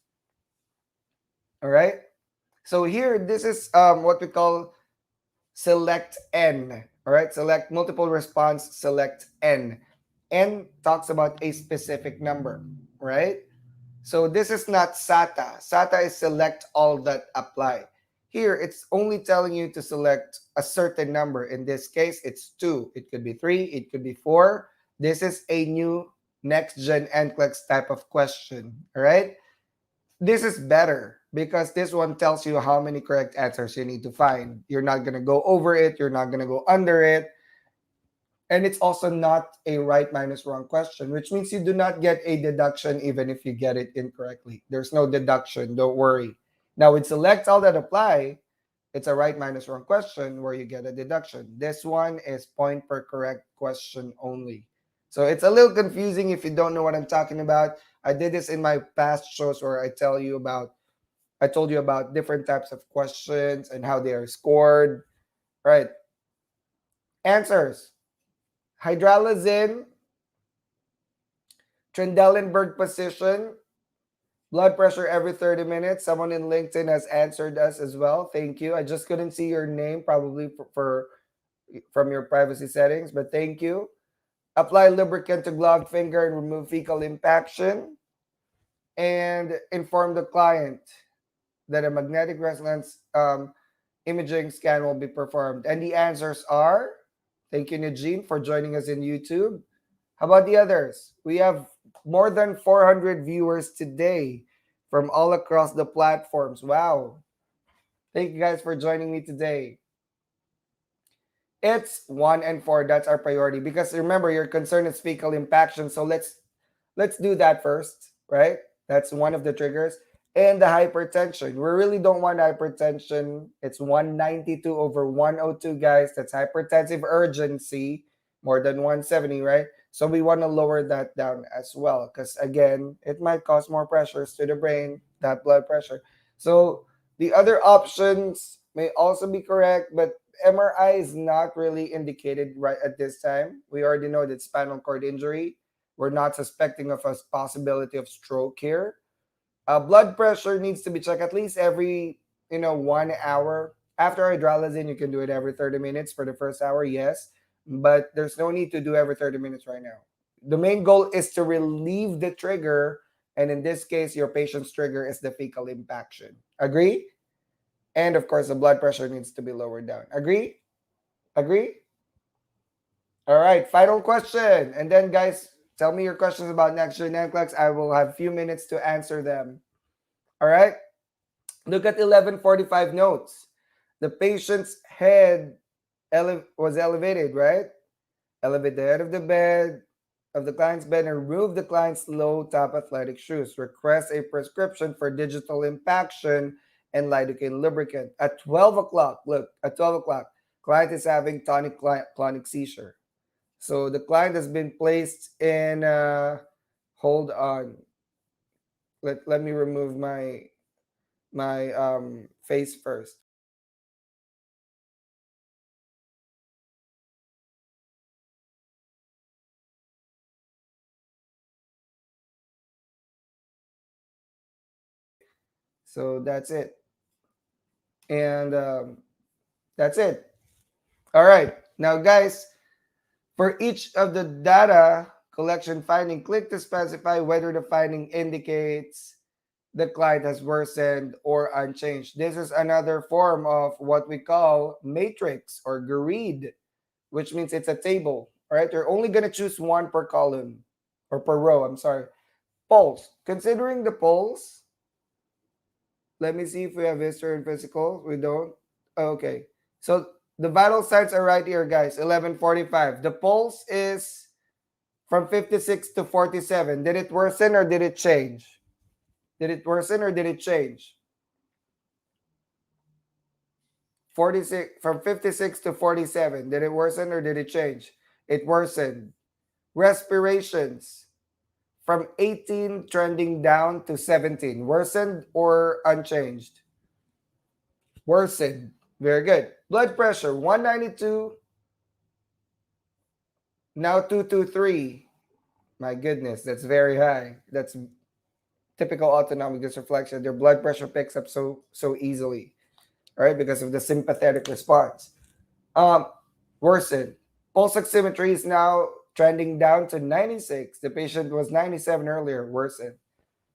All right. So here, this is what we call select N. All right, select multiple response, select N. N talks about a specific number, right? So this is not SATA. SATA is select all that apply. Here, it's only telling you to select a certain number. In this case, it's 2. It could be 3. It could be 4. This is a new next-gen NCLEX type of question, all right? This is better because this one tells you how many correct answers you need to find. You're not going to go over it. You're not going to go under it. And it's also not a right minus wrong question, which means you do not get a deduction even if you get it incorrectly. There's no deduction. Don't worry. Now, with select all that apply, it's a right minus wrong question where you get a deduction. This one is point per correct question only. So it's a little confusing if you don't know what I'm talking about. I did this in my past shows where I told you about different types of questions and how they are scored. Right. Answers. Hydralazine, Trendelenburg position, blood pressure every 30 minutes. Someone in LinkedIn has answered us as well. Thank you. I just couldn't see your name probably from your privacy settings, but thank you. Apply lubricant to gloved finger and remove fecal impaction. And inform the client that a magnetic resonance imaging scan will be performed. And the answers are, thank you, Najeen, for joining us in YouTube. How about the others? We have more than 400 viewers today from all across the platforms. Wow. Thank you guys for joining me today. It's 1 and 4. That's our priority because remember, your concern is fecal impaction. So let's do that first, right? That's one of the triggers. And the hypertension. We really don't want hypertension. It's 192 over 102, guys. That's hypertensive urgency, more than 170, right? So we want to lower that down as well because, again, it might cause more pressures to the brain, that blood pressure. So the other options may also be correct, but MRI is not really indicated right at this time. We already know that spinal cord injury. We're not suspecting of a possibility of stroke here. Blood pressure needs to be checked at least every 1 hour. After hydrolyzing, you can do it every 30 minutes for the first hour, yes, but there's no need to do every 30 minutes right now. The main goal is to relieve the trigger, and in this case, your patient's trigger is the fecal impaction. Agree? And of course, the blood pressure needs to be lowered down. Agree? Agree? All right, final question. And then, guys, tell me your questions about next gen NCLEX. I will have a few minutes to answer them. All right? Look at 1145 notes. The patient's head was elevated, right? Elevate the head of the bed, of the client's bed, and remove the client's low top athletic shoes. Request a prescription for digital impaction and lidocaine lubricant. At 12 o'clock, look, at 12 o'clock, client is having tonic clonic seizure. So the client has been placed in, hold on. Let me remove my face first. So that's it. And that's it. All right. Now, guys, for each of the data collection finding, click to specify whether the finding indicates the client has worsened or unchanged. This is another form of what we call matrix or grid, which means it's a table. All right. You're only going to choose one per column or per row. I'm sorry. Polls. Considering the polls, let me see if we have history and physical. We don't. Okay. So the vital signs are right here, guys. 1145. The pulse is from 56 to 47. Did it worsen or did it change? Did it worsen or did it change? 46 from 56 to 47. Did it worsen or did it change? It worsened. Respirations from 18 trending down to 17. Worsened or unchanged? Worsened. Very good. Blood pressure 192, now 223. My goodness, that's very high. That's typical autonomic dysreflexion. Their blood pressure picks up so easily, all right, because of the sympathetic response. Um, Worsened. Pulse oximetry is now trending down to 96. The patient was 97 earlier. Worsened.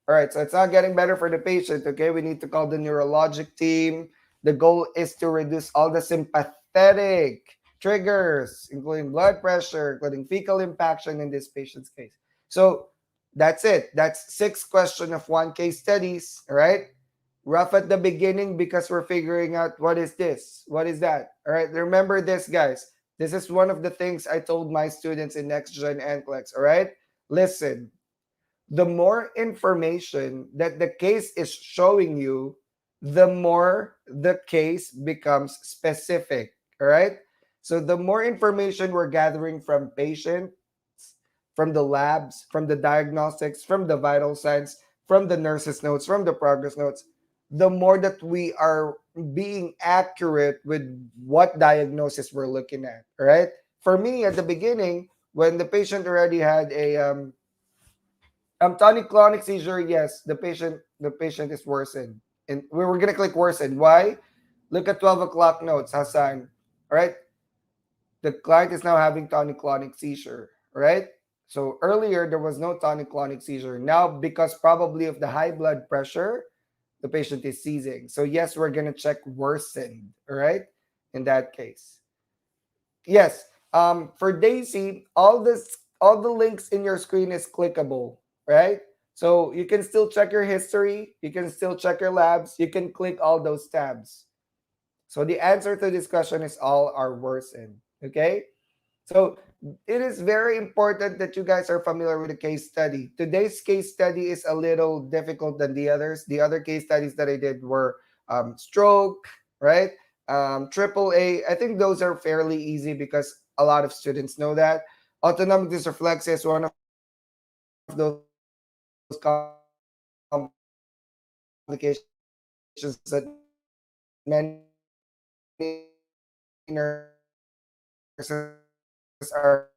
All right, so it's not getting better for the patient. Okay, we need to call the neurologic team. The goal is to reduce all the sympathetic triggers, including blood pressure, including fecal impaction in this patient's case. So that's it. That's 6 questions of 1 case studies. All right, rough at the beginning because we're figuring out what is this, what is that. All right, remember this, guys. This is one of the things I told my students in Next Gen NCLEX. All right, listen, the more information that the case is showing you, the more the case becomes specific. All right. So the more information we're gathering from patients, from the labs, from the diagnostics, from the vital signs, from the nurse's notes, from the progress notes, the more that we are being accurate with what diagnosis we're looking at. All right. For me, at the beginning, when the patient already had a tonic-clonic seizure, yes, the patient is worsened. And we were gonna click worsened. Why? Look at 12 o'clock notes, Hassan. All right. The client is now having tonic-clonic seizure. All right. So earlier there was no tonic-clonic seizure. Now, because probably of the high blood pressure, the patient is seizing. So yes, we're gonna check worsened. All right. In that case. Yes. For Daisy, all the links in your screen is clickable, right? So you can still check your history, you can still check your labs, you can click all those tabs. So the answer to this question is all are worsened. Okay? So it is very important that you guys are familiar with the case study. Today's case study is a little difficult than the others. The other case studies that I did were stroke, right? Triple A. I think those are fairly easy because a lot of students know that. Autonomic dysreflexia is one of those complications that many students don't know about. All right. So let's go ahead and nurses are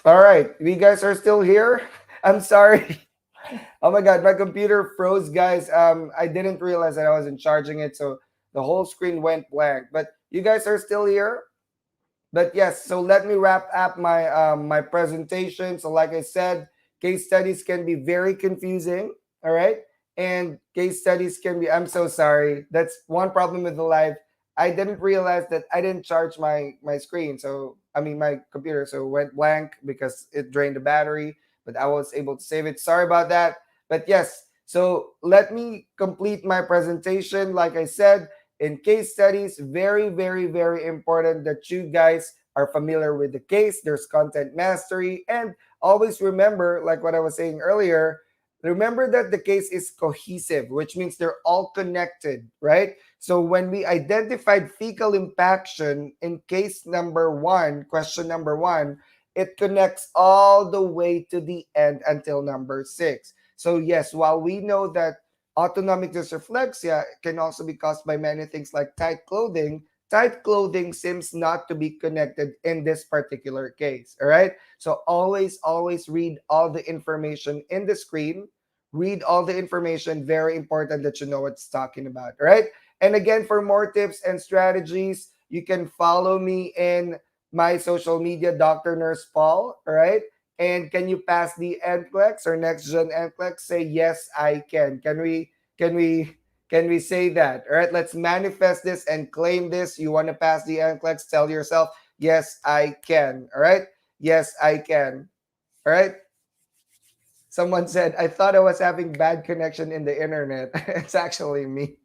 All right, you guys are still here. I'm sorry. Oh my god, my computer froze, guys. I didn't realize that I wasn't charging it, so the whole screen went blank. But you guys are still here. But yes, so let me wrap up my presentation. So like I said, case studies can be very confusing. All right, and case studies can be. I'm so sorry. That's one problem with the live. I didn't realize that I didn't charge my screen. So I mean my computer. So it went blank because it drained the battery. But I was able to save it. Sorry about that. But yes. So let me complete my presentation. Like I said, in case studies, very, very, very important that you guys are familiar with the case. There's content mastery. And always remember, like what I was saying earlier, remember that the case is cohesive, which means they're all connected, right? So when we identified fecal impaction in case number one, question number one, it connects all the way to the end until number six. So yes, while we know that autonomic dysreflexia can also be caused by many things like tight clothing. Tight clothing seems not to be connected in this particular case. All right. So always, always read all the information in the screen. Read all the information. Very important that you know what it's talking about. All right. And again, for more tips and strategies, you can follow me in my social media, Dr. Nurse Paul. All right. And can you pass the NCLEX or next gen NCLEX? Say yes, I can. Can we can we say that? All right, let's manifest this and claim this. You want to pass the NCLEX? Tell yourself, yes, I can. All right, yes, I can. All right. Someone said, I thought I was having bad connection in the internet. It's actually me.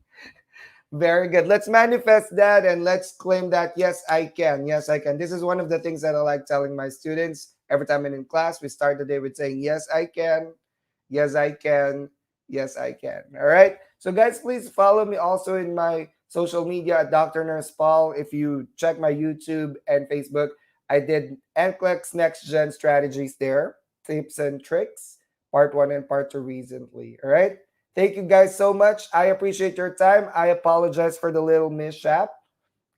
Very good. Let's manifest that and let's claim that yes, I can. Yes, I can. This is one of the things that I like telling my students every time I'm in class. We start the day with saying, yes, I can. Yes, I can. Yes, I can. All right. So, guys, please follow me also in my social media at Dr. Nurse Paul. If you check my YouTube and Facebook, I did NCLEX Next Gen Strategies there, tips and tricks, part one and part two recently. All right. Thank you guys so much. I appreciate your time. I apologize for the little mishap.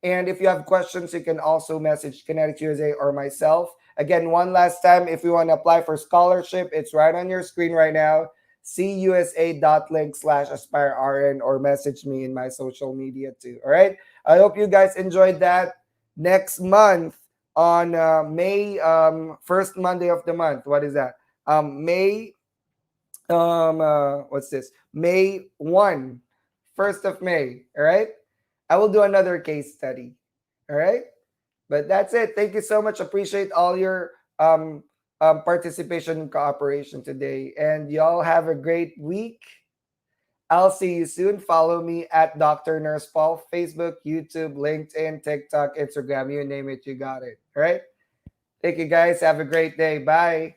And if you have questions, you can also message Kinetic USA or myself. Again, one last time, if you want to apply for scholarship, it's right on your screen right now. cusa.link/aspirern or message me in my social media too. All right. I hope you guys enjoyed that. Next month on May, first Monday of the month. What is that? May what's this, May 1, 1st of May. All right, I will do another case study. All right, but that's it. Thank you so much. Appreciate all your participation and cooperation today, and y'all have a great week. I'll see you soon. Follow me at Dr. Nurse Paul, Facebook, YouTube, LinkedIn, TikTok, Instagram, you name it, you got it. All right, thank you guys. Have a great day. Bye.